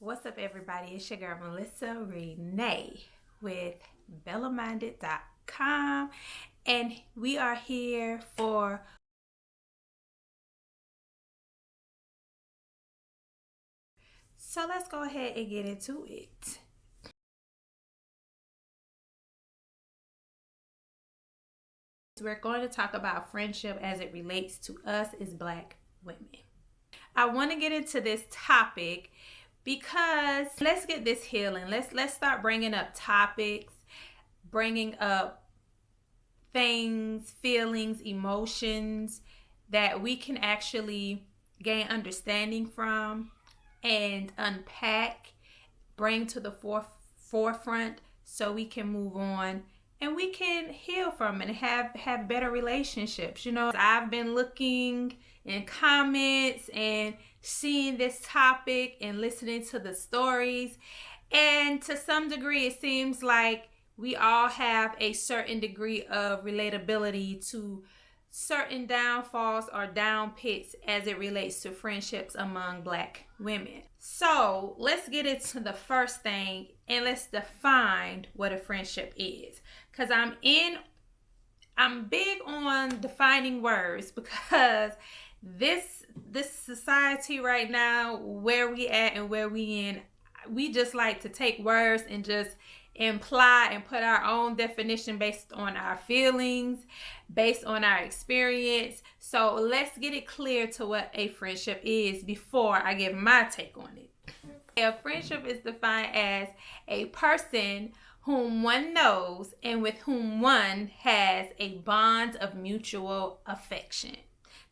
What's up, everybody? It's your girl Melissa Renee with bellaminded.com, and we are here for so let's go ahead and get into it. We're going to talk about friendship as it relates to us as Black women. I want to get into this topic because let's get this healing. Let's start bringing up topics, bringing up things, feelings, emotions that we can actually gain understanding from and unpack, bring to the forefront so we can move on and we can heal from it and have better relationships. You know, I've been looking in comments and seeing this topic and listening to the stories, and to some degree it seems like we all have a certain degree of relatability to certain downfalls or down pits as it relates to friendships among Black women. So let's get into the first thing and let's define what a friendship is, because I'm big on defining words, because this society right now, where we at and where we in, we just like to take words and just imply and put our own definition based on our feelings, based on our experience. So let's get it clear to what a friendship is before I give my take on it. A friendship is defined as a person whom one knows and with whom one has a bond of mutual affection.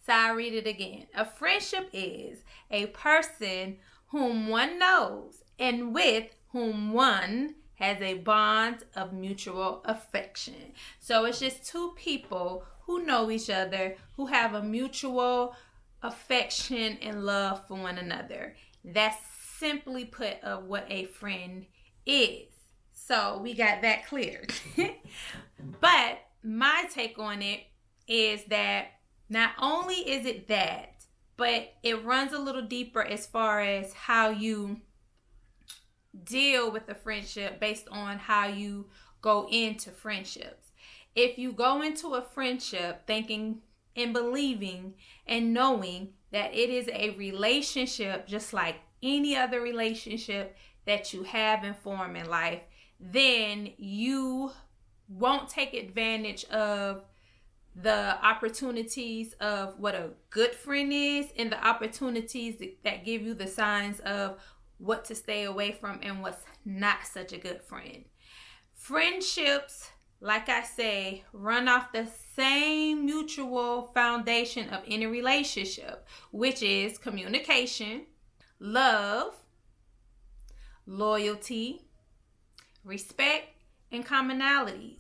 So I'll read it again. A friendship is a person whom one knows and with whom one has a bond of mutual affection. So it's just two people who know each other, who have a mutual affection and love for one another. That's simply put of what a friend is. So we got that cleared. But my take on it is that not only is it that, but it runs a little deeper as far as how you deal with the friendship based on how you go into friendships. If you go into a friendship thinking and believing and knowing that it is a relationship just like any other relationship that you have and form in life, then you won't take advantage of the opportunities of what a good friend is and the opportunities that give you the signs of what to stay away from and what's not such a good friend. Friendships, like I say, run off the same mutual foundation of any relationship, which is communication, love, loyalty, respect, and commonalities.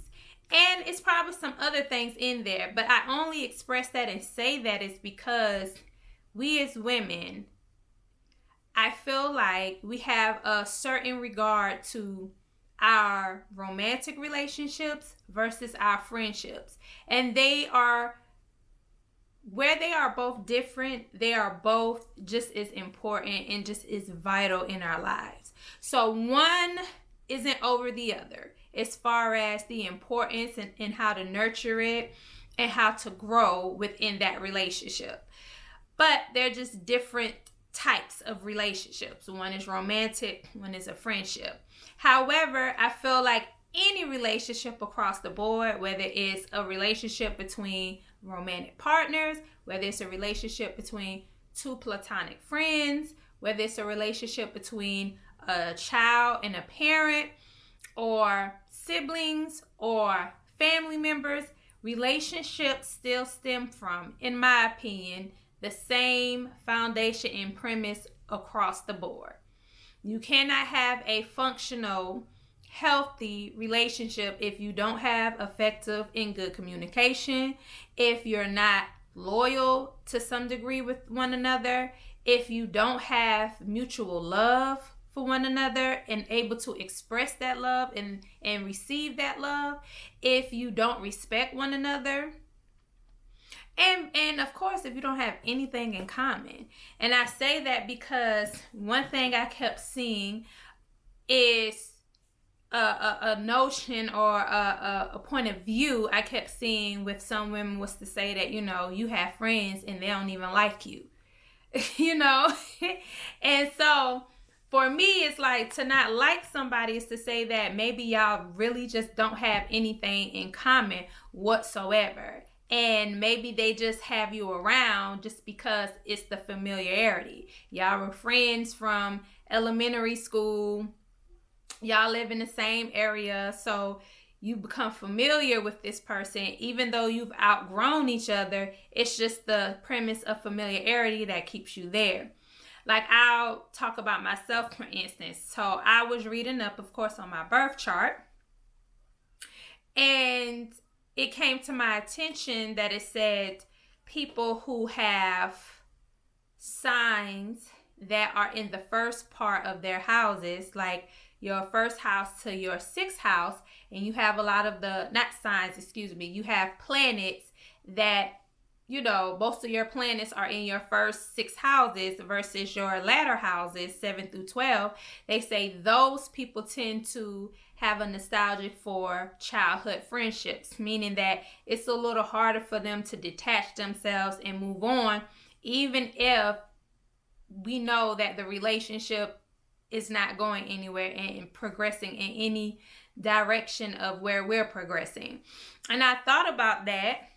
And it's probably some other things in there, but I only express that and say that is because we as women, I feel like we have a certain regard to our romantic relationships versus our friendships. And they are, where they are both different, they are both just as important and just as vital in our lives. So one isn't over the other as far as the importance and how to nurture it and how to grow within that relationship. But they're just different types of relationships. One is romantic, one is a friendship. However, I feel like any relationship across the board, whether it's a relationship between romantic partners, whether it's a relationship between two platonic friends, whether it's a relationship between a child and a parent, or siblings or family members, relationships still stem from, in my opinion, the same foundation and premise across the board. You cannot have a functional, healthy relationship if you don't have effective and good communication, if you're not loyal to some degree with one another, if you don't have mutual love for one another and able to express that love and receive that love, if you don't respect one another, And of course, if you don't have anything in common. And I say that because one thing I kept seeing is a notion or a point of view I kept seeing with some women was to say that, you have friends and they don't even like you. And so for me, it's like, to not like somebody is to say that maybe y'all really just don't have anything in common whatsoever. And maybe they just have you around just because it's the familiarity. Y'all were friends from elementary school. Y'all live in the same area. So you become familiar with this person. Even though you've outgrown each other, it's just the premise of familiarity that keeps you there. Like, I'll talk about myself, for instance. So I was reading up, of course, on my birth chart. And it came to my attention that it said people who have signs that are in the first part of their houses, like your first house to your sixth house, and you have a lot of you have planets that, most of your planets are in your first 6 houses versus your latter houses, 7 through 12. They say those people tend to have a nostalgia for childhood friendships, meaning that it's a little harder for them to detach themselves and move on, even if we know that the relationship is not going anywhere and progressing in any direction of where we're progressing. And I thought about that,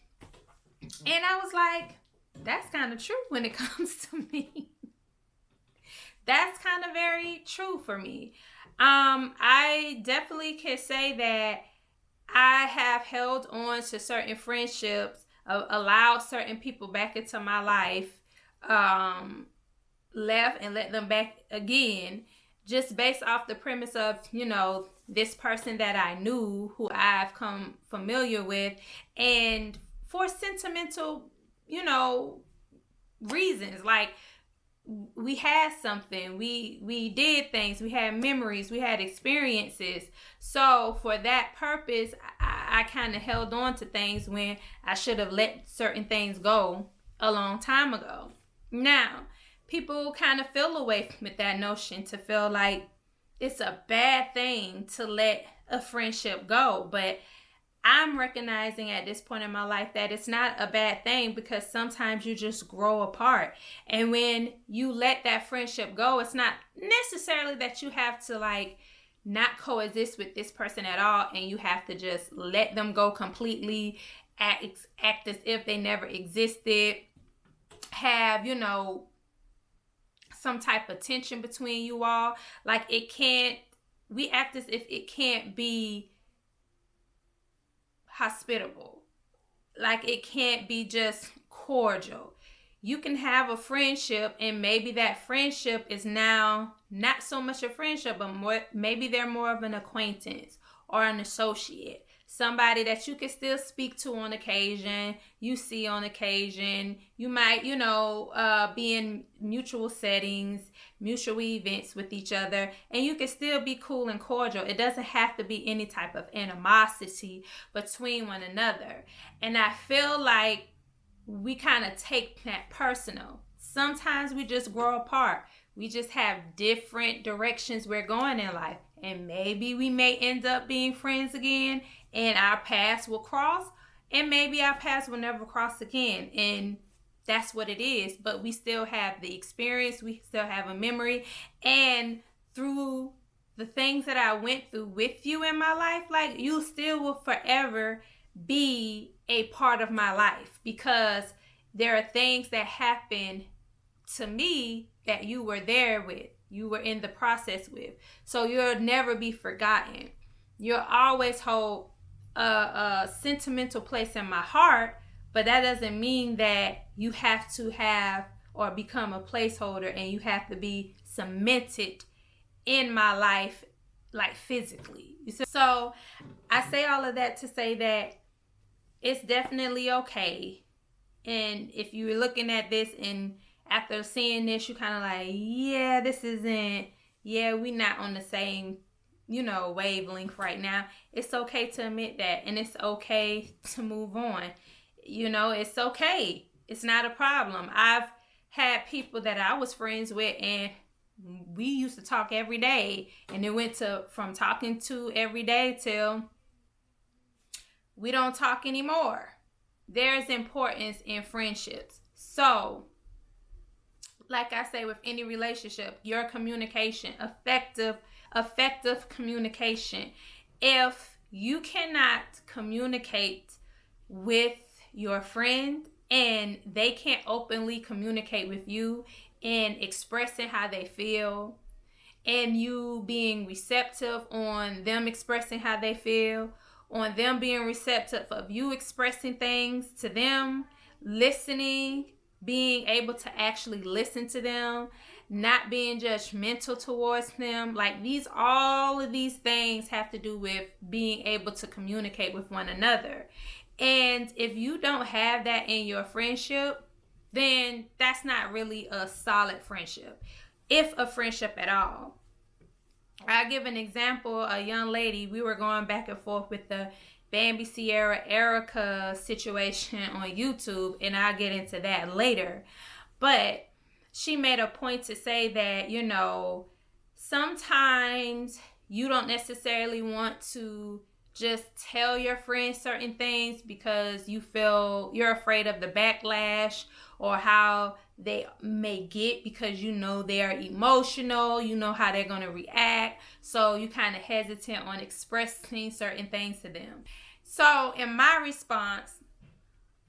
and I was like, that's kind of true when it comes to me. That's kind of very true for me. I definitely can say that I have held on to certain friendships, allowed certain people back into my life, left and let them back again, just based off the premise of, this person that I knew, who I've come familiar with, and for sentimental, reasons. Like, we had something, we did things, we had memories, we had experiences. So for that purpose, I kind of held on to things when I should have let certain things go a long time ago. Now, people kind of feel away with that notion, to feel like it's a bad thing to let a friendship go. But I'm recognizing at this point in my life that it's not a bad thing, because sometimes you just grow apart. And when you let that friendship go, it's not necessarily that you have to not coexist with this person at all, and you have to just let them go completely, act as if they never existed, have, some type of tension between you all. Like, we act as if it can't be hospitable. Like, it can't be just cordial. You can have a friendship, and maybe that friendship is now not so much a friendship, but maybe they're more of an acquaintance or an associate. Somebody that you can still speak to on occasion, you see on occasion. You might, be in mutual settings, mutual events with each other, and you can still be cool and cordial. It doesn't have to be any type of animosity between one another. And I feel like we kind of take that personal. Sometimes we just grow apart. We just have different directions we're going in life. And maybe we may end up being friends again, and our paths will cross, and maybe our paths will never cross again. And that's what it is. But we still have the experience. We still have a memory. And through the things that I went through with you in my life, you still will forever be a part of my life, because there are things that happen to me that you were there with, you were in the process with. So you'll never be forgotten. You'll always hold a sentimental place in my heart, but that doesn't mean that you have to have or become a placeholder, and you have to be cemented in my life, physically. So I say all of that to say that it's definitely okay. And if you're looking at this and after seeing this, you kind of we're not on the same, wavelength right now. It's okay to admit that, and it's okay to move on. It's okay. It's not a problem. I've had people that I was friends with, and we used to talk every day, and it went from talking to every day till we don't talk anymore. There's importance in friendships. So, like I say, with any relationship, your communication, effective communication. If you cannot communicate with your friend and they can't openly communicate with you and expressing how they feel, and you being receptive on them expressing how they feel, on them being receptive of you expressing things to them, listening, being able to actually listen to them, not being judgmental towards them. Like all of these things have to do with being able to communicate with one another. And if you don't have that in your friendship, then that's not really a solid friendship, if a friendship at all. I'll give an example. A young lady, we were going back and forth with the Bambi Sierra Erica situation on YouTube, and I'll get into that later. But she made a point to say that, sometimes you don't necessarily want to just tell your friends certain things because you feel you're afraid of the backlash or how they may get, because they are emotional, how they're going to react. So you kind of hesitant on expressing certain things to them. So in my response,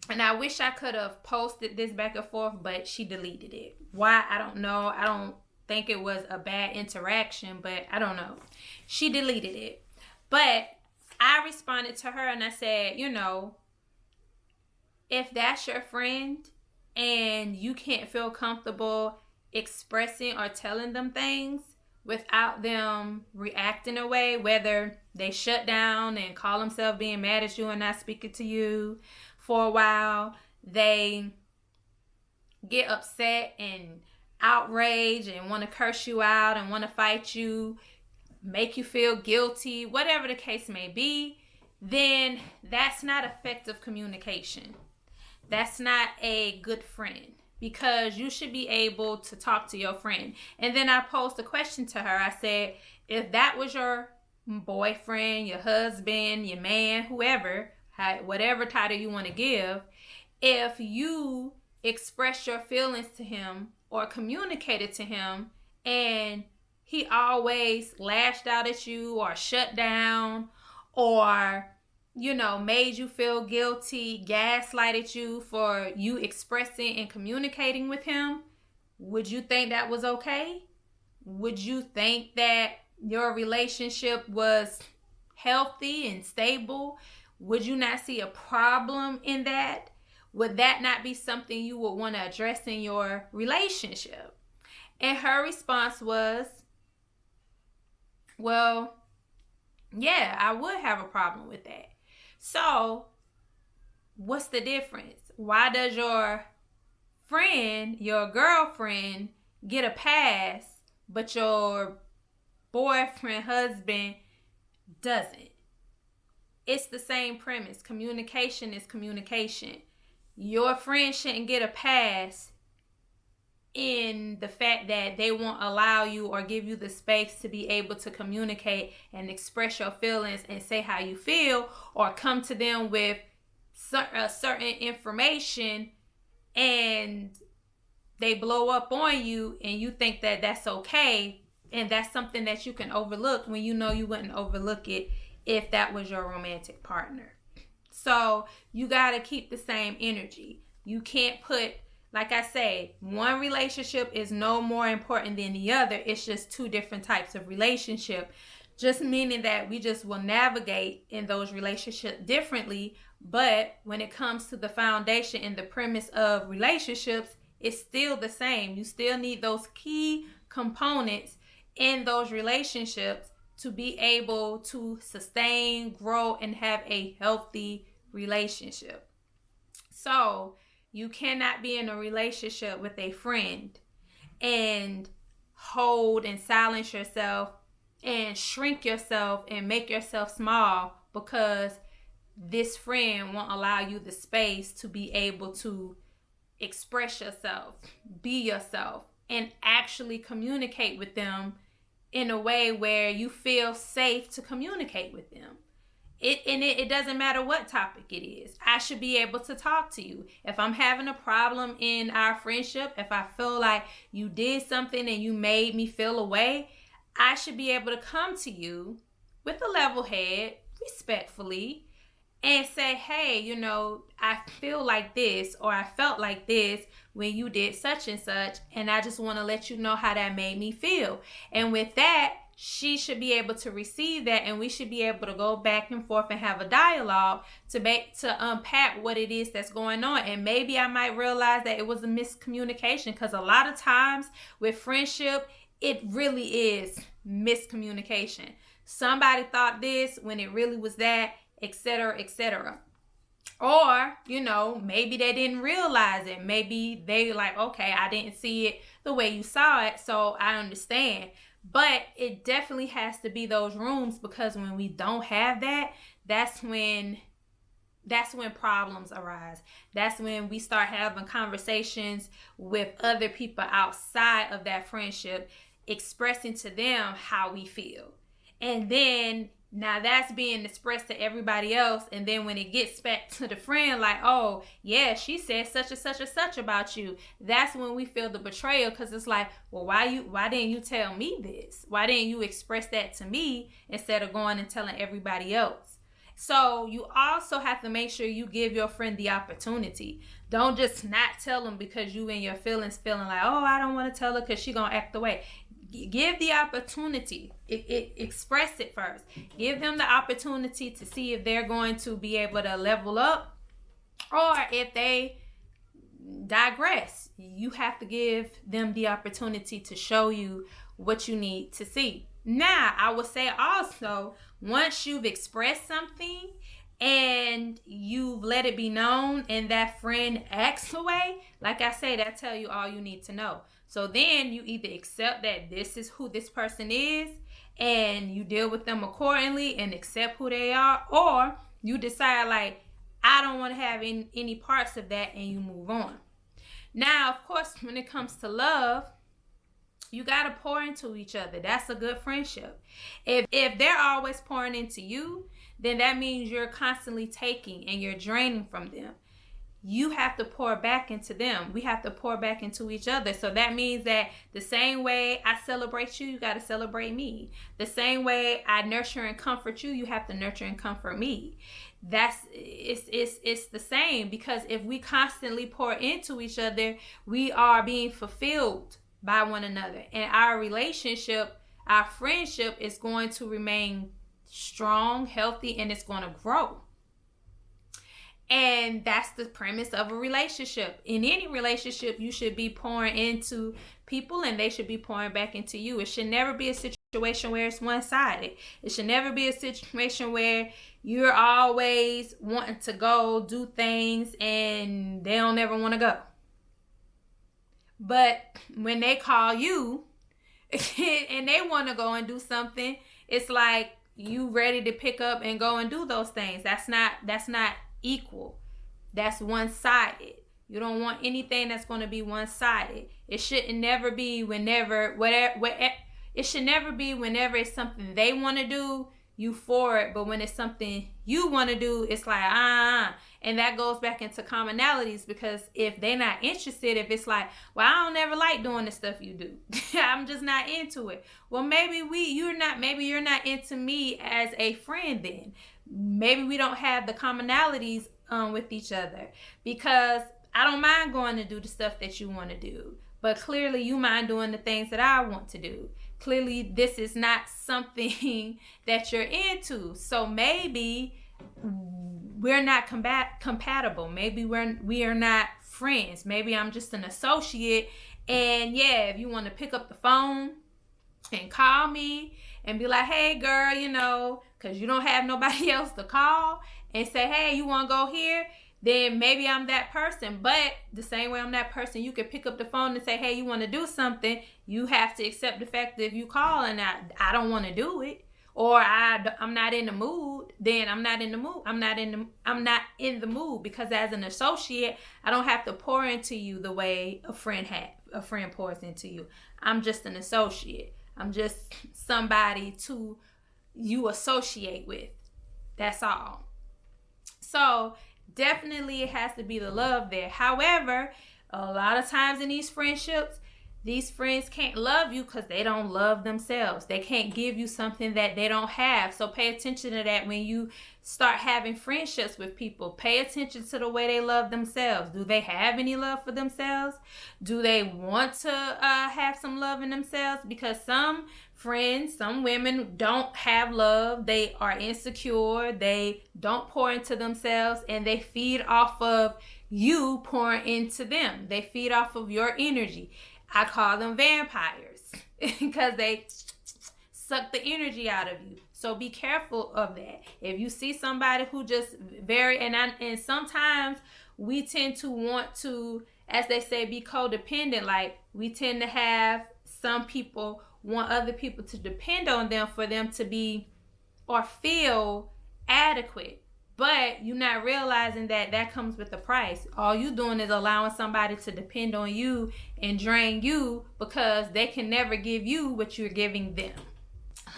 and I wish I could have posted this back and forth, but she deleted it. Why? I don't know. I don't think it was a bad interaction, but I don't know. She deleted it. But I responded to her and I said, if that's your friend and you can't feel comfortable expressing or telling them things without them reacting away, whether they shut down and call themselves being mad at you and not speaking to you for a while, they get upset and outraged and want to curse you out and want to fight you, make you feel guilty, whatever the case may be, then that's not effective communication. That's not a good friend, because you should be able to talk to your friend. And then I posed a question to her. I said, if that was your boyfriend, your husband, your man, whoever, whatever title you want to give, if you expressed your feelings to him or communicated to him and he always lashed out at you or shut down or, made you feel guilty, gaslighted you for you expressing and communicating with him, would you think that was okay? Would you think that your relationship was healthy and stable? Would you not see a problem in that? Would that not be something you would want to address in your relationship? And her response was, well, yeah, I would have a problem with that. So, what's the difference? Why does your friend, your girlfriend, get a pass, but your boyfriend, husband doesn't? It's the same premise. Communication is communication. Your friend shouldn't get a pass in the fact that they won't allow you or give you the space to be able to communicate and express your feelings and say how you feel, or come to them with certain information and they blow up on you and you think that that's okay and that's something that you can overlook, when you wouldn't overlook it if that was your romantic partner. So you got to keep the same energy. You can't put, like I say, one relationship is no more important than the other. It's just two different types of relationship, just meaning that we just will navigate in those relationships differently. But when it comes to the foundation and the premise of relationships, it's still the same. You still need those key components in those relationships to be able to sustain, grow, and have a healthy relationship. So you cannot be in a relationship with a friend and hold and silence yourself and shrink yourself and make yourself small because this friend won't allow you the space to be able to express yourself, be yourself, and actually communicate with them in a way where you feel safe to communicate with them. It doesn't matter what topic it is. I should be able to talk to you. If I'm having a problem in our friendship, if I feel like you did something and you made me feel away, I should be able to come to you with a level head, respectfully, and say, hey, I feel like this, or I felt like this when you did such and such, and I just want to let you know how that made me feel. And with that, she should be able to receive that, and we should be able to go back and forth and have a dialogue to unpack what it is that's going on. And maybe I might realize that it was a miscommunication, because a lot of times with friendship, it really is miscommunication. Somebody thought this when it really was that, etc., etc. Or, maybe they didn't realize it. Maybe they like, okay, I didn't see it the way you saw it, so I understand. But it definitely has to be those rooms, because when we don't have that, that's when problems arise. That's when we start having conversations with other people outside of that friendship, expressing to them how we feel. And then now that's being expressed to everybody else. And then when it gets back to the friend, like, oh, yeah, she said such and such and such about you. That's when we feel the betrayal, because it's like, well, why didn't you tell me this? Why didn't you express that to me instead of going and telling everybody else? So you also have to make sure you give your friend the opportunity. Don't just not tell them because you in your feelings feeling like, oh, I don't want to tell her because she going to act the way. Give the opportunity. Express it first. Give them the opportunity to see if they're going to be able to level up, or if they digress. You have to give them the opportunity to show you what you need to see. Now, I would say also, once you've expressed something and you've let it be known and that friend acts away, like I said, that tell you all you need to know. So then you either accept that this is who this person is and you deal with them accordingly and accept who they are, or you decide like, I don't want to have any parts of that, and you move on. Now, of course, when it comes to love, you got to pour into each other. That's a good friendship. If they're always pouring into you, then that means you're constantly taking and you're draining from them. You have to pour back into them. We have to pour back into each other. So that means that the same way I celebrate you, you got to celebrate me. The same way I nurture and comfort you, you have to nurture and comfort me. It's the same, because if we constantly pour into each other, we are being fulfilled by one another. And our relationship, our friendship is going to remain strong, healthy, and it's going to grow. And that's the premise of a relationship. In any relationship, you should be pouring into people and they should be pouring back into you. It should never be a situation where it's one-sided. It should never be a situation where you're always wanting to go do things and they don't ever want to go. But when they call you and they want to go and do something, it's like you ready to pick up and go and do those things. That's not equal. That's one-sided. You don't want anything that's going to be one-sided. It shouldn't never be whenever it's something they want to do, you for it. But when it's something you want to do, it's like and that goes back into commonalities, because if they're not interested, if it's like, well, I don't ever like doing the stuff you do. I'm just not into it. Well, maybe you're not into me as a friend then. Maybe we don't have the commonalities with each other, because I don't mind going to do the stuff that you want to do, but clearly you mind doing the things that I want to do. Clearly this is not something that you're into. So maybe we're not compatible. Maybe we are not friends. Maybe I'm just an associate. And yeah, if you want to pick up the phone and call me and be like, hey girl, because you don't have nobody else to call, and say, hey, you want to go here? Then maybe I'm that person. But the same way I'm that person, you could pick up the phone and say, hey, you want to do something. You have to accept the fact that if you call and I don't want to do it, or I'm not in the mood, then I'm not in the mood. I'm not in the mood, because as an associate, I don't have to pour into you the way a friend pours into you. I'm just an associate. I'm just somebody to you associate with. That's all. So definitely it has to be the love there. However, a lot of times in these friendships, these friends can't love you because they don't love themselves. They can't give you something that they don't have. So pay attention to that when you start having friendships with people. Pay attention to the way they love themselves. Do they have any love for themselves? Do they want to have some love in themselves? Because some friends, some women don't have love. They are insecure. They don't pour into themselves, and they feed off of you pouring into them. They feed off of your energy. I call them vampires because they suck the energy out of you. So be careful of that. If you see somebody who just and sometimes we tend to want to, as they say, be codependent. Like, we tend to have some people want other people to depend on them for them to be or feel adequate. But you're not realizing that comes with a price. All you doing is allowing somebody to depend on you and drain you because they can never give you what you're giving them.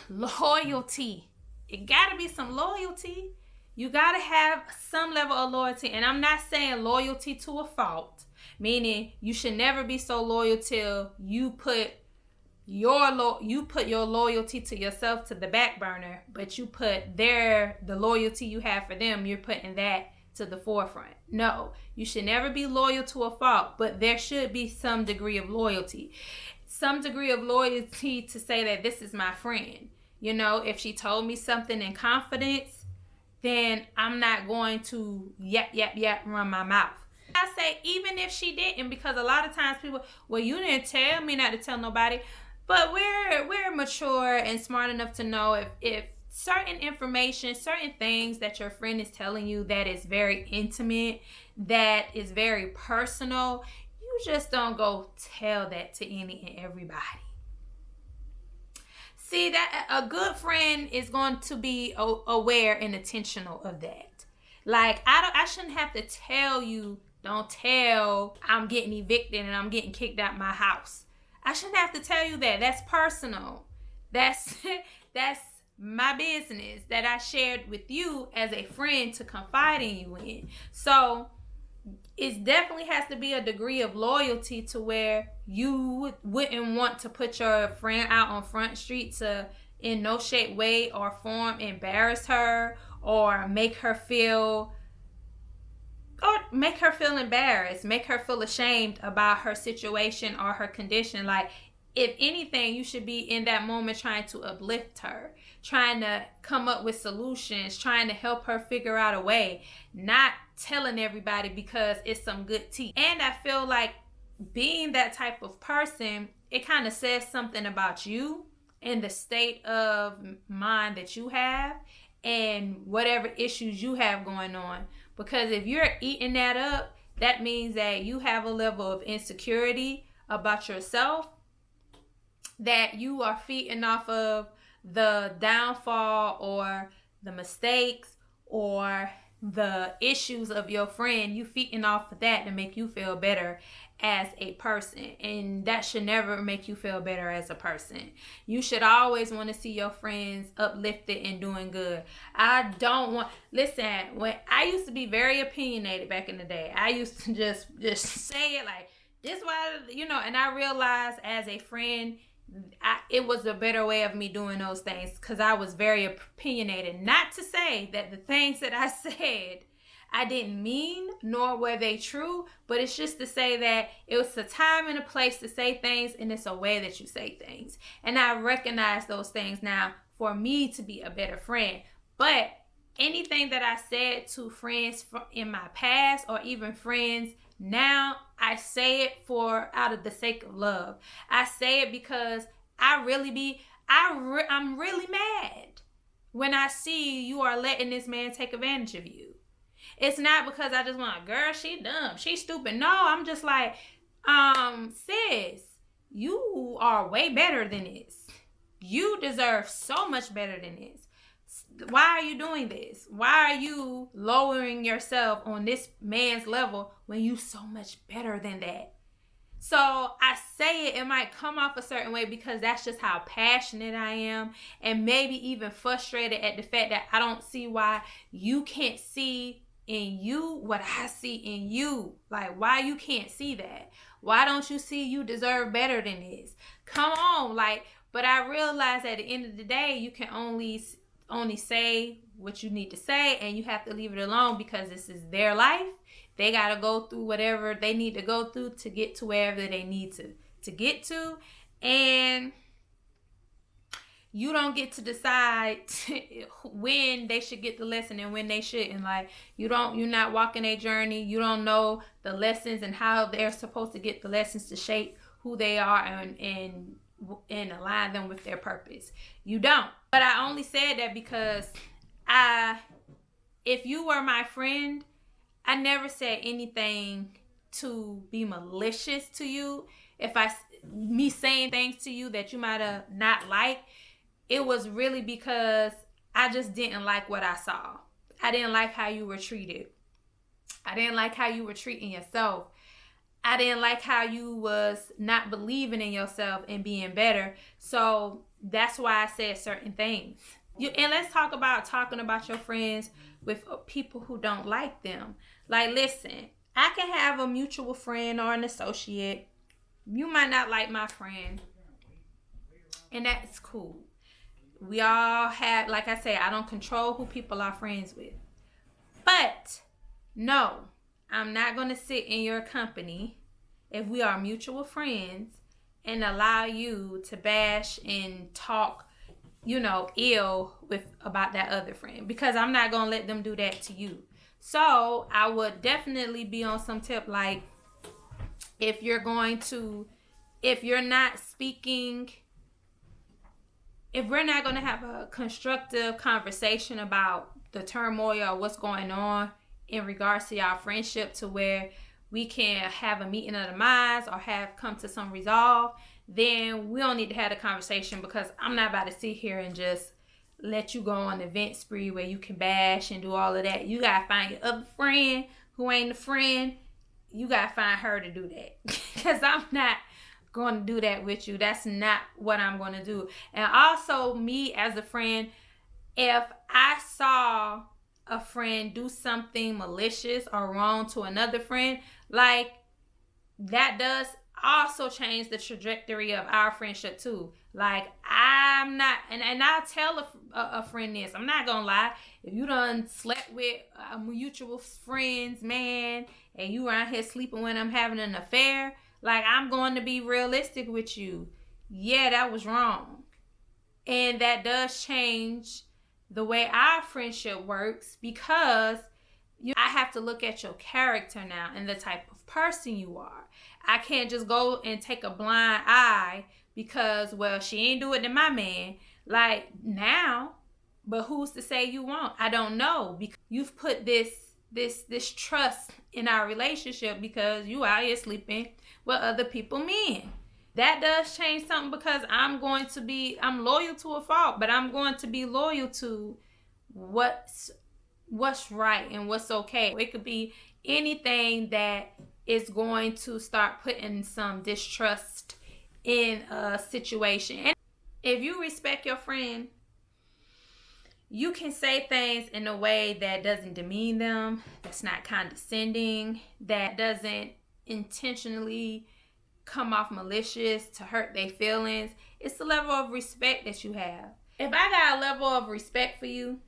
Loyalty. It got to be some loyalty. You got to have some level of loyalty. And I'm not saying loyalty to a fault, meaning you should never be so loyal till you put your loyalty to yourself to the back burner, but you put the loyalty you have for them, you're putting that to the forefront. No, you should never be loyal to a fault, but there should be some degree of loyalty. Some degree of loyalty to say that this is my friend. You know, if she told me something in confidence, then I'm not going to yap run my mouth. I say even if she didn't, because a lot of times people, well, you didn't tell me not to tell nobody. But we're mature and smart enough to know if certain information, certain things that your friend is telling you that is very intimate, that is very personal, you just don't go tell that to any and everybody. See, that a good friend is going to be aware and intentional of that. Like, I shouldn't have to tell you, don't tell I'm getting evicted and I'm getting kicked out my house. I shouldn't have to tell you that. That's personal. That's my business that I shared with you as a friend to confide in you in. So it definitely has to be a degree of loyalty to where you wouldn't want to put your friend out on Front Street to in no shape, way, or form embarrass her or make her feel embarrassed, make her feel ashamed about her situation or her condition. Like, if anything, you should be in that moment trying to uplift her, trying to come up with solutions, trying to help her figure out a way, not telling everybody because it's some good tea. And I feel like being that type of person, it kind of says something about you and the state of mind that you have and whatever issues you have going on. Because if you're eating that up, that means that you have a level of insecurity about yourself, that you are feeding off of the downfall or the mistakes or the issues of your friend. You feeding off of that to make you feel better as a person, and that should never make you feel better as a person. You should always want to see your friends uplifted and doing good. When I used to be very opinionated back in the day, I used to just say it like this, why, and I realized as a friend, it was a better way of me doing those things because I was very opinionated. Not to say that the things that I said I didn't mean, nor were they true, but it's just to say that it was a time and a place to say things, and it's a way that you say things. And I recognize those things now for me to be a better friend. But anything that I said to friends in my past or even friends now, I say it out of the sake of love. I say it because I'm really mad when I see you are letting this man take advantage of you. It's not because I just want, girl, she dumb, she stupid. No, I'm just like, sis, you are way better than this. You deserve so much better than this. Why are you doing this? Why are you lowering yourself on this man's level when you so much better than that? So I say it might come off a certain way because that's just how passionate I am, and maybe even frustrated at the fact that I don't see why you can't see in you what I see in you. Like, why you can't see that? Why don't you see you deserve better than this? Come on, like, but I realize at the end of the day, you can only say what you need to say, and you have to leave it alone because this is their life. They got to go through whatever they need to go through to get to wherever they need to get to. And you don't get to decide when they should get the lesson and when they shouldn't. Like, you're not walking a journey. You don't know the lessons and how they're supposed to get the lessons to shape who they are and align them with their purpose. You don't. But I only said that because if you were my friend, I never said anything to be malicious to you. If me saying things to you that you might have not liked, it was really because I just didn't like what I saw. I didn't like how you were treated. I didn't like how you were treating yourself. I didn't like how you was not believing in yourself and being better. So that's why I said certain things. And let's talk about talking about your friends with people who don't like them. Like, listen, I can have a mutual friend or an associate. You might not like my friend, and that's cool. We all have, like I say, I don't control who people are friends with. But no, I'm not going to sit in your company if we are mutual friends and allow you to bash and talk, ill about that other friend, because I'm not going to let them do that to you. So I would definitely be on some tip, like, if you're not speaking, if we're not going to have a constructive conversation about the turmoil or what's going on in regards to our friendship, to where we can have a meeting of the minds or have come to some resolve, then we don't need to have a conversation, because I'm not about to sit here and just let you go on an event spree where you can bash and do all of that. You got to find your other friend who ain't a friend. You got to find her to do that, because I'm not going to do that with you. That's not what I'm going to do. And also, me as a friend, if I saw a friend do something malicious or wrong to another friend, like, that does also change the trajectory of our friendship too. Like, I'm not, and I'll tell a friend this. I'm not gonna lie. If you done slept with a mutual friend's man and you around here sleeping when I'm having an affair, like, I'm going to be realistic with you. Yeah, that was wrong. And that does change the way our friendship works, because I have to look at your character now and the type of person you are. I can't just go and take a blind eye because, well, she ain't do it to my man. Like, now, but who's to say you won't? I don't know, because you've put this trust in our relationship because you out here sleeping with other people men. That does change something, because I'm loyal to a fault, but I'm going to be loyal to what's right and what's okay. It could be anything that is going to start putting some distrust in a situation. And if you respect your friend, you can say things in a way that doesn't demean them, that's not condescending, that doesn't intentionally come off malicious to hurt their feelings. It's the level of respect that you have. If I got a level of respect for you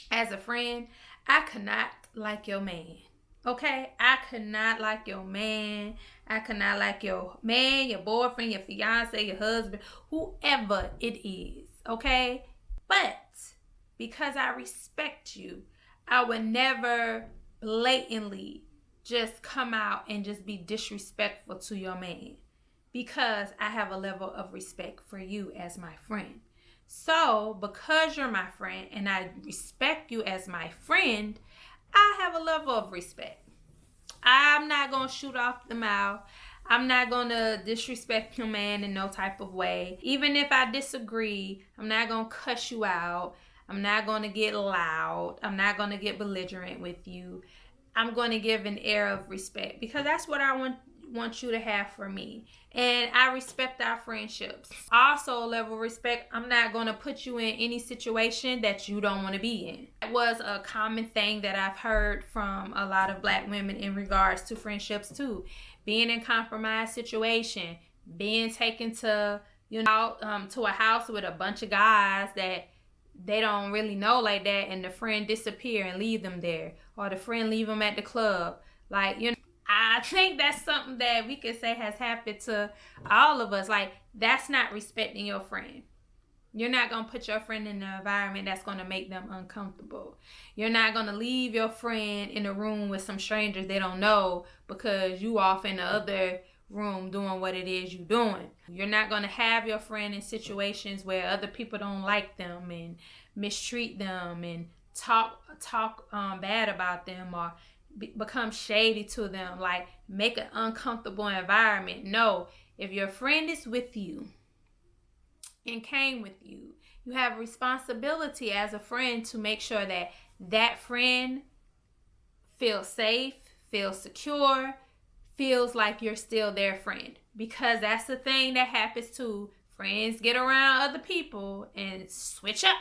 as a friend, I could not like your man. Okay? I could not like your man. I could not like your man, your boyfriend, your fiance, your husband, whoever it is. Okay? But because I respect you, I would never blatantly just come out and just be disrespectful to your man, because I have a level of respect for you as my friend. So because you're my friend and I respect you as my friend, I have a level of respect. I'm not going to shoot off the mouth. I'm not gonna disrespect your man in no type of way. Even if I disagree, I'm not gonna cuss you out. I'm not gonna get loud. I'm not gonna get belligerent with you. I'm gonna give an air of respect because that's what I want you to have for me. And I respect our friendships. Also, level of respect, I'm not going to put you in any situation that you don't want to be in. That was a common thing that I've heard from a lot of Black women in regards to friendships too. Being in compromised situation, being taken to, to a house with a bunch of guys that they don't really know like that, and the friend disappear and leave them there, or the friend leave them at the club. I think that's something that we could say has happened to all of us. Like, that's not respecting your friend. You're not going to put your friend in an environment that's going to make them uncomfortable. You're not going to leave your friend in a room with some strangers they don't know because you off in the other room doing what it is you're doing. You're not going to have your friend in situations where other people don't like them and mistreat them and talk bad about them or become shady to them, like make an uncomfortable environment. No, if your friend is with you and came with you, you have a responsibility as a friend to make sure that that friend feels safe, feels secure, feels like you're still their friend. Because that's the thing that happens too. Friends get around other people and switch up.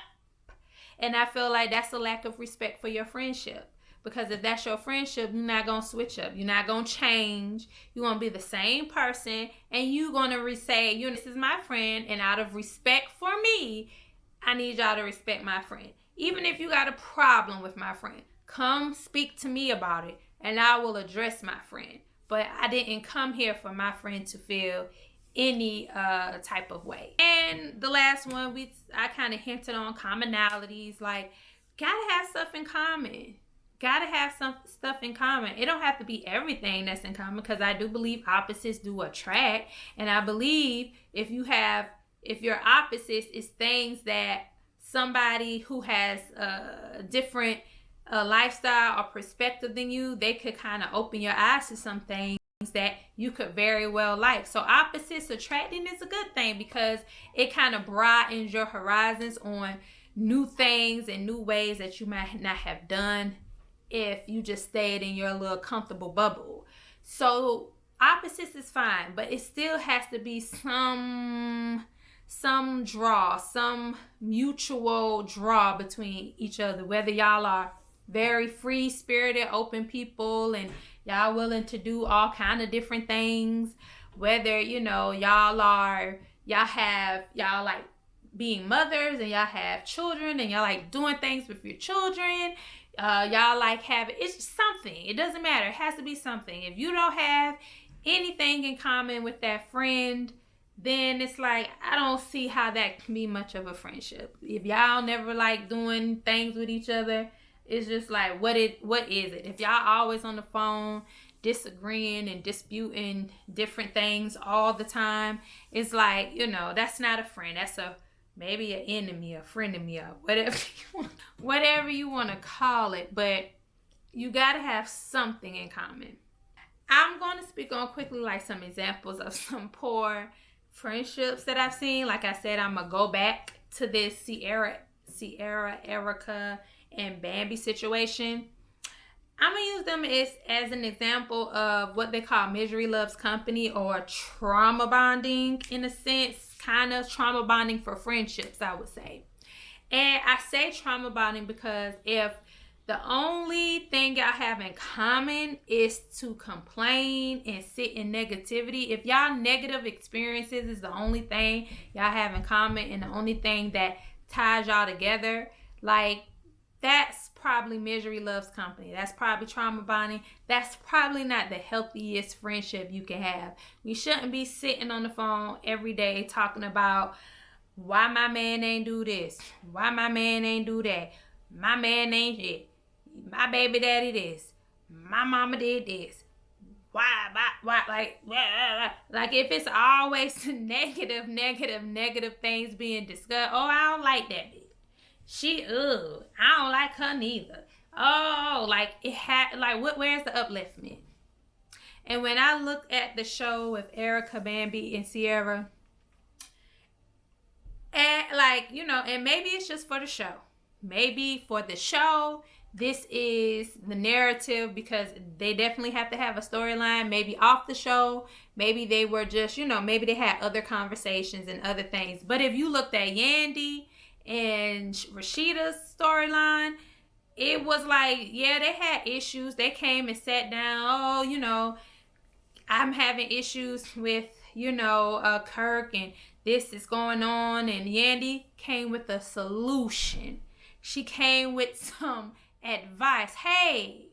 And I feel like that's a lack of respect for your friendship. Because if that's your friendship, you're not going to switch up. You're not going to change. You're going to be the same person. And you're going to say, this is my friend. And out of respect for me, I need y'all to respect my friend. Even if you got a problem with my friend, come speak to me about it. And I will address my friend. But I didn't come here for my friend to feel any type of way. And the last one, I kind of hinted on commonalities. Like, gotta have stuff in common. Gotta have some stuff in common. It don't have to be everything that's in common, because I do believe opposites do attract. And I believe if your opposites is things that somebody who has a different lifestyle or perspective than you, they could kind of open your eyes to some things that you could very well like. So opposites attracting is a good thing because it kind of broadens your horizons on new things and new ways that you might not have done if you just stayed in your little comfortable bubble. So opposites is fine, but it still has to be some draw, some mutual draw between each other, whether y'all are very free-spirited, open people and y'all willing to do all kind of different things, whether y'all like being mothers and y'all have children and y'all like doing things with your children. Y'all like having, it's something. It doesn't matter. It has to be something. If you don't have anything in common with that friend, then it's like, I don't see how that can be much of a friendship. If y'all never like doing things with each other, it's just like, what is it? If y'all always on the phone disagreeing and disputing different things all the time, it's like, that's not a friend. That's maybe an enemy, a frenemy, or whatever you want to call it. But you got to have something in common. I'm going to speak on quickly like some examples of some poor friendships that I've seen. Like I said, I'm going to go back to this Sierra, Erica, and Bambi situation. I'm going to use them as an example of what they call misery loves company, or trauma bonding in a sense. Kind of trauma bonding for friendships, I would say. And I say trauma bonding because if the only thing y'all have in common is to complain and sit in negativity, if y'all negative experiences is the only thing y'all have in common and the only thing that ties y'all together, like, that's probably misery loves company. That's probably trauma bonding. That's probably not the healthiest friendship you can have. We shouldn't be sitting on the phone every day talking about why my man ain't do this, why my man ain't do that, my man ain't it, my baby daddy this, my mama did this, why, like if it's always negative things being discussed. Oh, I don't like that bitch. I don't like her neither. Oh, like where's the upliftment? And when I look at the show with Erica, Bambi, and Sierra, and like, you know, and maybe it's just for the show. Maybe for the show, this is the narrative because they definitely have to have a storyline. Maybe off the show, maybe they were just, you know, maybe they had other conversations and other things. But if you looked at Yandy and Rashida's storyline, it was like, yeah, they had issues. They came and sat down. Oh, you know, I'm having issues with, you know, Kirk, and this is going on. And Yandy came with a solution. She came with some advice. Hey,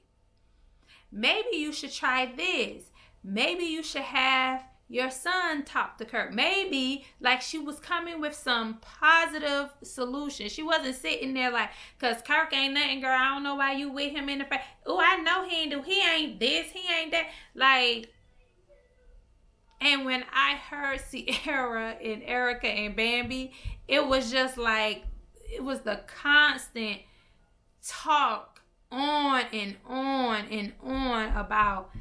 maybe you should try this. Maybe you should have your son talk to Kirk. Maybe, like, she was coming with some positive solution. She wasn't sitting there like, cause Kirk ain't nothing, girl. I don't know why you with him in the face. Oh, I know he ain't this, he ain't that. Like, and when I heard Sierra and Erica and Bambi, it was just like, it was the constant talk on and on and on about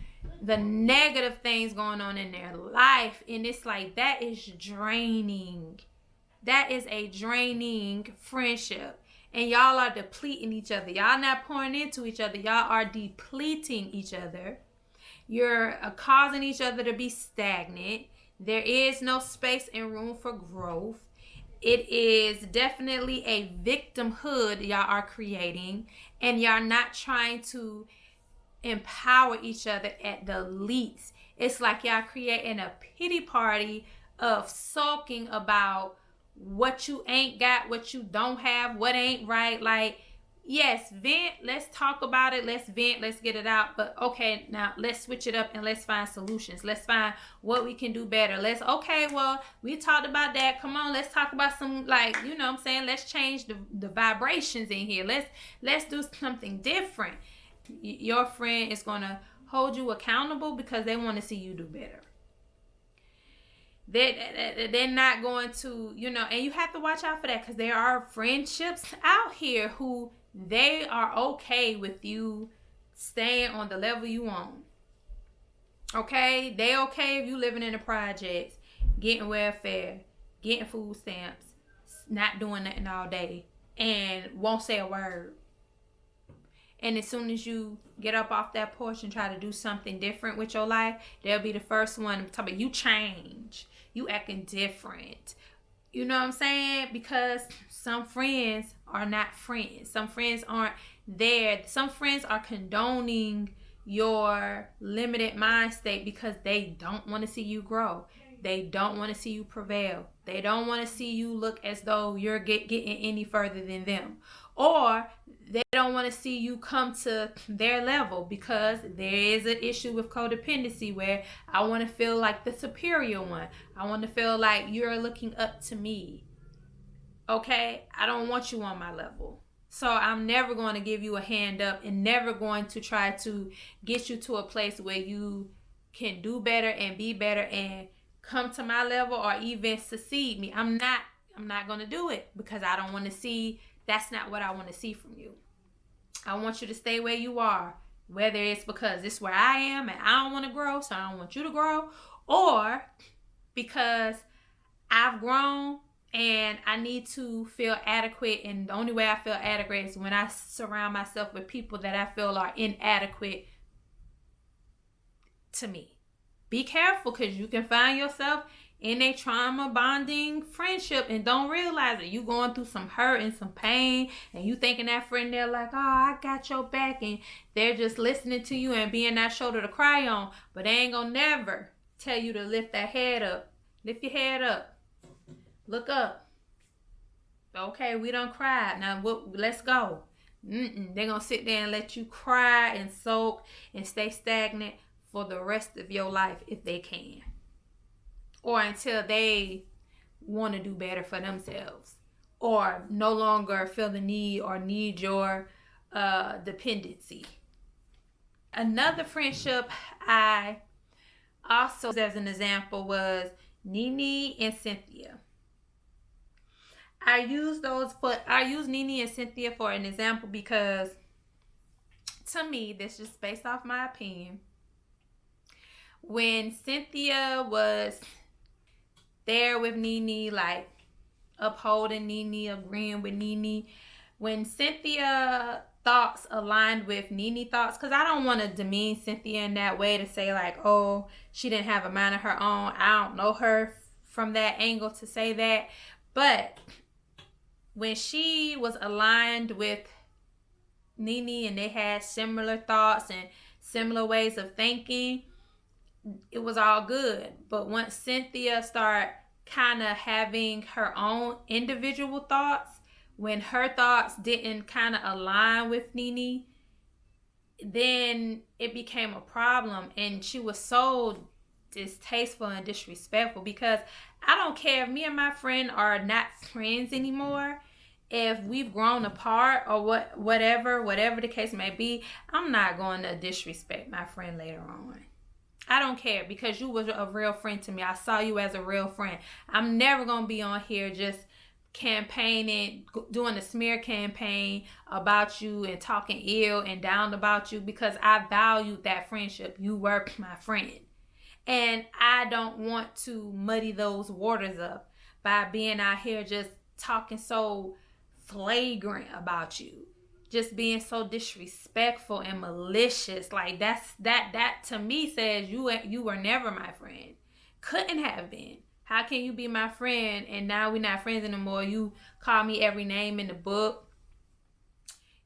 the negative things going on in their life. And it's like, that is draining. That is a draining friendship. And y'all are depleting each other. Y'all not pouring into each other. Y'all are depleting each other. You're causing each other to be stagnant. There is no space and room for growth. It is definitely a victimhood y'all are creating, and y'all not trying to empower each other at the least. It's like y'all creating a pity party of sulking about what you ain't got, what you don't have, what ain't right. Like, yes, vent. Let's talk about it. Let's vent. Let's get it out. But okay, now let's switch it up and let's find solutions. Let's find what we can do better. Okay, well, we talked about that. Come on, let's talk about some, like, you know what I'm saying? Let's change the vibrations in here. Let's do something different. Your friend is going to hold you accountable because they want to see you do better. They're not going to, you know, and you have to watch out for that, because there are friendships out here who they are okay with you staying on the level you on. Okay? They okay if you living in the projects, getting welfare, getting food stamps, not doing nothing all day, and won't say a word. And as soon as you get up off that porch and try to do something different with your life, they'll be the first one to talk about, you change. You acting different. You know what I'm saying? Because some friends are not friends. Some friends aren't there. Some friends are condoning your limited mind state because they don't want to see you grow. They don't want to see you prevail. They don't want to see you look as though you're getting any further than them. Or they don't want to see you come to their level, because there is an issue with codependency where I want to feel like the superior one. I want to feel like you're looking up to me. Okay? I don't want you on my level. So I'm never going to give you a hand up and never going to try to get you to a place where you can do better and be better and come to my level or even succeed me. I'm not going to do it, because I don't want to see. That's not what I want to see from you. I want you to stay where you are, whether it's because it's where I am and I don't want to grow, so I don't want you to grow, or because I've grown and I need to feel adequate, and the only way I feel adequate is when I surround myself with people that I feel are inadequate to me. Be careful, because you can find yourself in a trauma bonding friendship and don't realize it. You going through some hurt and some pain, and you thinking that friend, they're like, oh, I got your back, and they're just listening to you and being that shoulder to cry on, but they ain't gonna never tell you to lift that head up. Lift your head up. Look up. Okay, we done cried. Now let's go. They're gonna sit there and let you cry and soak and stay stagnant for the rest of your life if they can. Or until they want to do better for themselves, or no longer feel the need or need your dependency. Another friendship I also, as an example, was Nene and Cynthia. I use Nene and Cynthia for an example because, to me, this is based off my opinion. when Cynthia was there with Nene, like upholding Nene, agreeing with Nene, when Cynthia thoughts aligned with Nene thoughts, because I don't want to demean Cynthia in that way to say like, oh, she didn't have a mind of her own. I don't know her from that angle to say that. But when she was aligned with Nene and they had similar thoughts and similar ways of thinking, it was all good. But once Cynthia started kind of having her own individual thoughts, when her thoughts didn't kind of align with Nene, then it became a problem. And she was so distasteful and disrespectful, because I don't care if me and my friend are not friends anymore. If we've grown apart or whatever the case may be, I'm not going to disrespect my friend later on. I don't care, because you was a real friend to me. I saw you as a real friend. I'm never going to be on here just campaigning, doing a smear campaign about you and talking ill and down about you, because I valued that friendship. You were my friend. And I don't want to muddy those waters up by being out here just talking so flagrant about you, just being so disrespectful and malicious. Like that to me says you were never my friend. Couldn't have been. How can you be my friend and now we're not friends anymore? You call me every name in the book.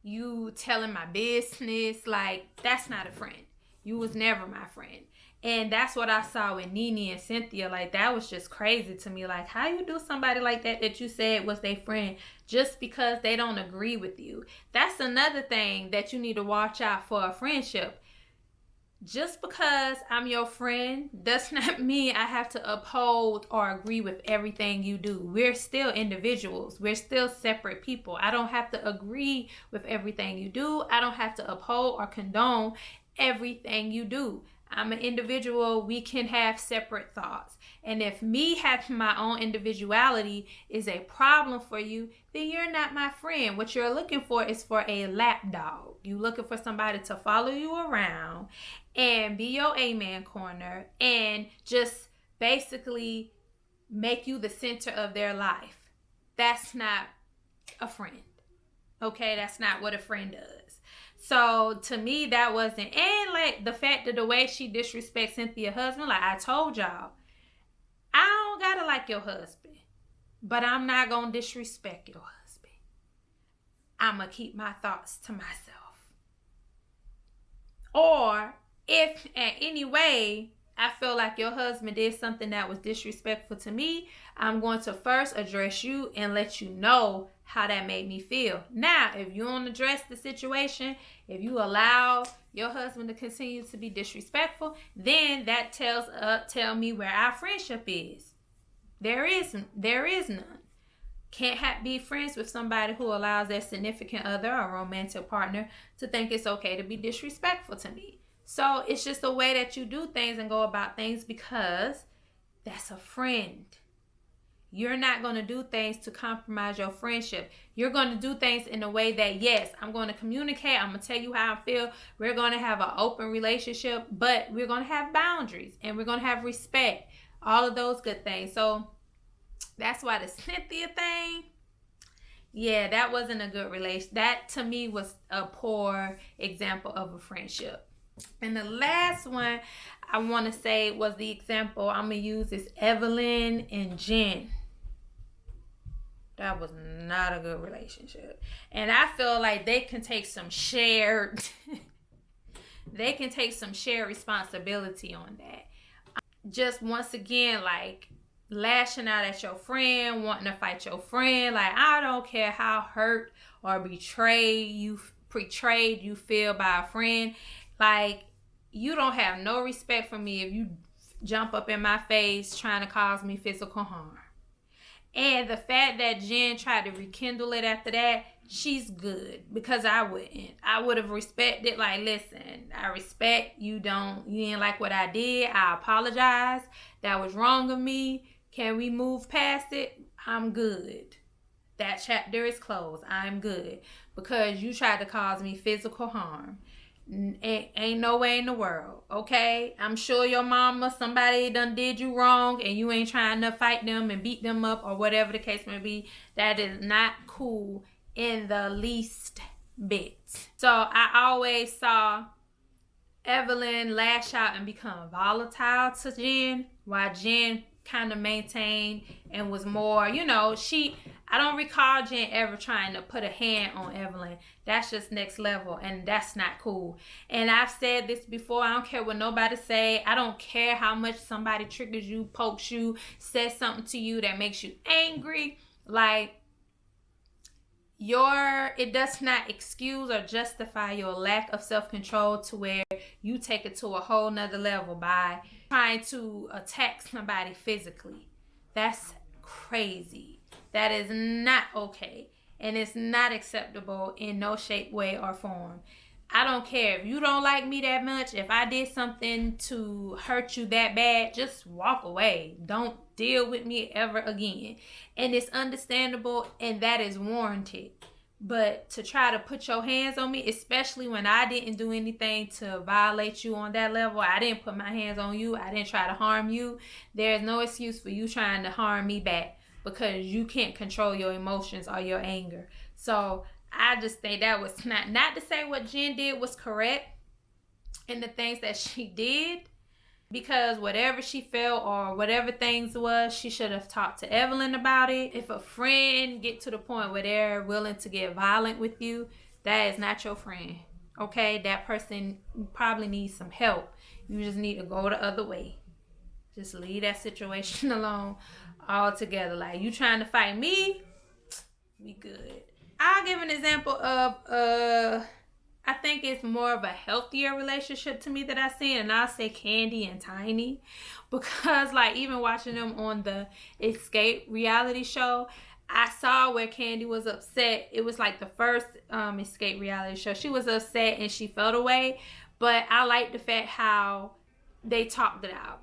You telling my business. Like, that's not a friend. You was never my friend. And that's what I saw with Nene and Cynthia. Like, that was just crazy to me. Like, how you do somebody like that you said was their friend just because they don't agree with you? That's another thing that you need to watch out for a friendship. Just because I'm your friend does not mean I have to uphold or agree with everything you do. We're still individuals. We're still separate people. I don't have to agree with everything you do. I don't have to uphold or condone everything you do. I'm an individual. We can have separate thoughts. And if me having my own individuality is a problem for you, then you're not my friend. What you're looking for is for a lapdog. You're looking for somebody to follow you around and be your amen corner and just basically make you the center of their life. That's not a friend. Okay, that's not what a friend does. So to me, that wasn't, and like the fact that the way she disrespects Cynthia's husband, like I told y'all, I don't gotta like your husband, but I'm not gonna disrespect your husband. I'm gonna keep my thoughts to myself. Or if in any way I feel like your husband did something that was disrespectful to me, I'm going to first address you and let you know how that made me feel. Now, if you don't address the situation, if you allow your husband to continue to be disrespectful, then that tell me where our friendship is. There is none. Can't be friends with somebody who allows their significant other or romantic partner to think it's okay to be disrespectful to me. So it's just the way that you do things and go about things, because that's a friend. You're not going to do things to compromise your friendship. You're going to do things in a way that, yes, I'm going to communicate. I'm going to tell you how I feel. We're going to have an open relationship, but we're going to have boundaries and we're going to have respect. All of those good things. So that's why the Cynthia thing, yeah, that wasn't a good relation. That to me was a poor example of a friendship. And the last one I want to say was the example I'm going to use is Evelyn and Jen. That was not a good relationship. And I feel like they can take some shared responsibility on that. Just once again, like lashing out at your friend, wanting to fight your friend. Like, I don't care how hurt or betrayed you feel by a friend. Like, you don't have no respect for me if you jump up in my face trying to cause me physical harm. And the fact that Jen tried to rekindle it after that, she's good, because I wouldn't. I would have respected, like, listen, I respect you didn't like what I did. I apologize. That was wrong of me. Can we move past it? I'm good. That chapter is closed. I'm good. Because you tried to cause me physical harm. Ain't no way in the world, okay? I'm sure your mama, somebody done did you wrong and you ain't trying to fight them and beat them up or whatever the case may be. That is not cool in the least bit. So I always saw Evelyn lash out and become volatile to Jen, while Jen kind of maintained and was more, I don't recall Jen ever trying to put a hand on Evelyn. That's just next level, and that's not cool. And I've said this before, I don't care what nobody say. I don't care how much somebody triggers you, pokes you, says something to you that makes you angry. Like, it does not excuse or justify your lack of self-control to where you take it to a whole nother level by trying to attack somebody physically. That's crazy. That is not okay. And it's not acceptable in no shape, way, or form. I don't care if you don't like me that much. If I did something to hurt you that bad, just walk away. Don't deal with me ever again. And it's understandable, and that is warranted. But to try to put your hands on me, especially when I didn't do anything to violate you on that level, I didn't put my hands on you, I didn't try to harm you, there's no excuse for you trying to harm me back because you can't control your emotions or your anger. So I just think that was not to say what Jen did was correct and the things that she did, because whatever she felt or whatever things was, she should have talked to Evelyn about it. If a friend get to the point where they're willing to get violent with you, that is not your friend. Okay? That person probably needs some help. You just need to go the other way. Just leave that situation alone altogether. Like, you trying to fight me? We good. I'll give an example of I think it's more of a healthier relationship to me that I've seen, and I'll say Candy and Tiny, because like even watching them on the Escape reality show, I saw where Candy was upset. It was like the first Escape reality show. She was upset and she felt away, but I like the fact how they talked it out.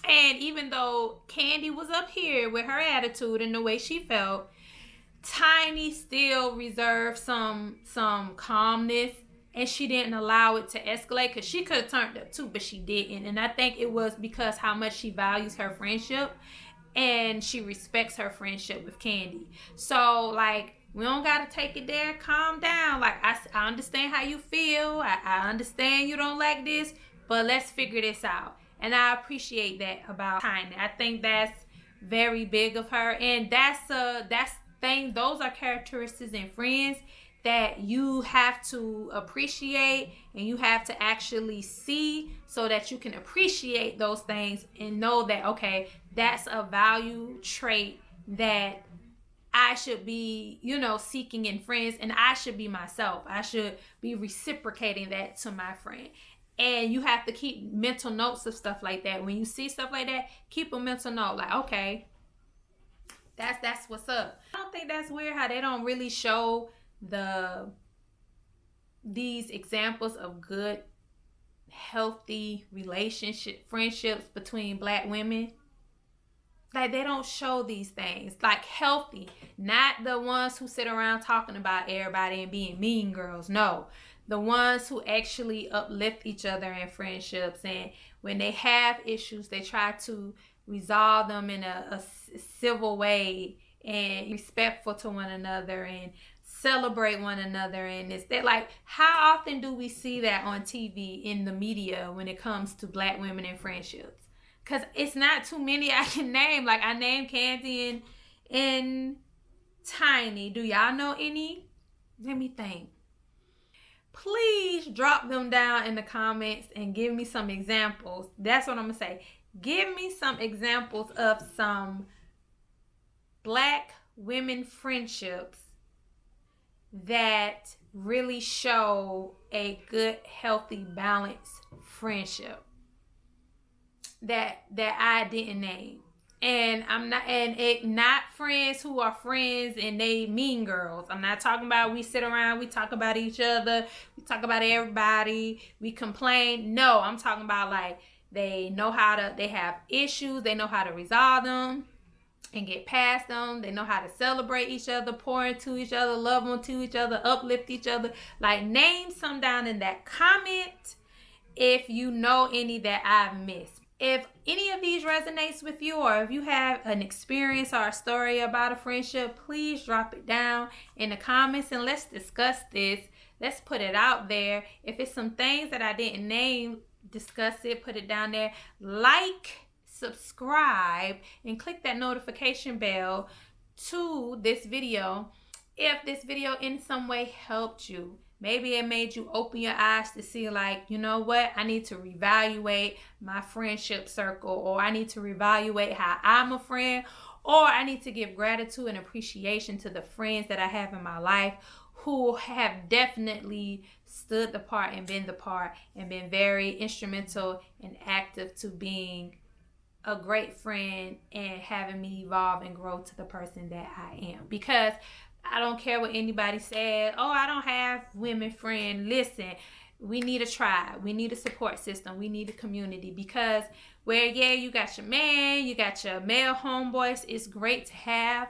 And even though Candy was up here with her attitude and the way she felt, Tiny still reserved some calmness, and she didn't allow it to escalate, because she could have turned up too, but she didn't. And I think it was because how much she values her friendship and she respects her friendship with Candy. So like, we don't gotta take it there. Calm down. Like, I understand how you feel. I understand you don't like this, but let's figure this out. And I appreciate that about Tiny. I think that's very big of her, and those are characteristics in friends that you have to appreciate and you have to actually see, so that you can appreciate those things and know that, okay, that's a value trait that I should be, seeking in friends, and I should be myself. I should be reciprocating that to my friend. And you have to keep mental notes of stuff like that. When you see stuff like that, keep a mental note. Like, okay, that's what's up. I don't think that's weird how they don't really show these examples of good, healthy friendships between Black women. Like, they don't show these things. Like, healthy. Not the ones who sit around talking about everybody and being mean girls. No. The ones who actually uplift each other in friendships, and when they have issues, they try to resolve them in a civil way and respectful to one another and celebrate one another. And it's that, like, how often do we see that on TV, in the media, when it comes to Black women and friendships? Because it's not too many I can name. Like, I named Candy and Tiny. Do y'all know any? Let me think. Please drop them down in the comments and give me some examples. That's what I'm going to say. Give me some examples of some Black women friendships that really show a good, healthy, balanced friendship that I didn't name. And not friends who are friends and they mean girls. I'm not talking about we sit around, we talk about each other, we talk about everybody, we complain. No, I'm talking about like they have issues, they know how to resolve them, and get past them. They know how to celebrate each other, pour into each other, love onto each other, uplift each other. Like, name some down in that comment if you know any that I've missed. If any of these resonates with you, or if you have an experience or a story about a friendship, please drop it down in the comments and let's discuss this. Let's put it out there. If it's some things that I didn't name, discuss it, put it down there. Like, subscribe, and click that notification bell to this video if this video in some way helped you. Maybe it made you open your eyes to see, like, you know what, I need to reevaluate my friendship circle, or I need to reevaluate how I'm a friend, or I need to give gratitude and appreciation to the friends that I have in my life who have definitely stood the part and been the part and been very instrumental and active to being a great friend and having me evolve and grow to the person that I am. Because I don't care what anybody said. Oh, I don't have women friends. Listen, we need a tribe. We need a support system. We need a community. Because where, yeah, you got your man, you got your male homeboys. It's great to have.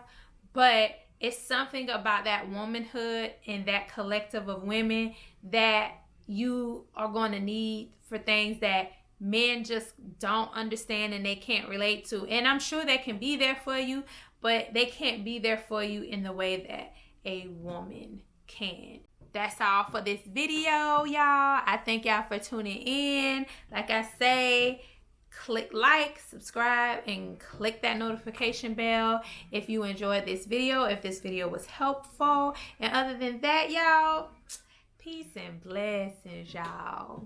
But it's something about that womanhood and that collective of women that you are going to need for things that men just don't understand and they can't relate to. And I'm sure they can be there for you, but they can't be there for you in the way that a woman can. That's all for this video, y'all. I thank y'all for tuning in. Like I say, click like, subscribe, and click that notification bell if you enjoyed this video, if this video was helpful. And other than that, y'all, peace and blessings, y'all.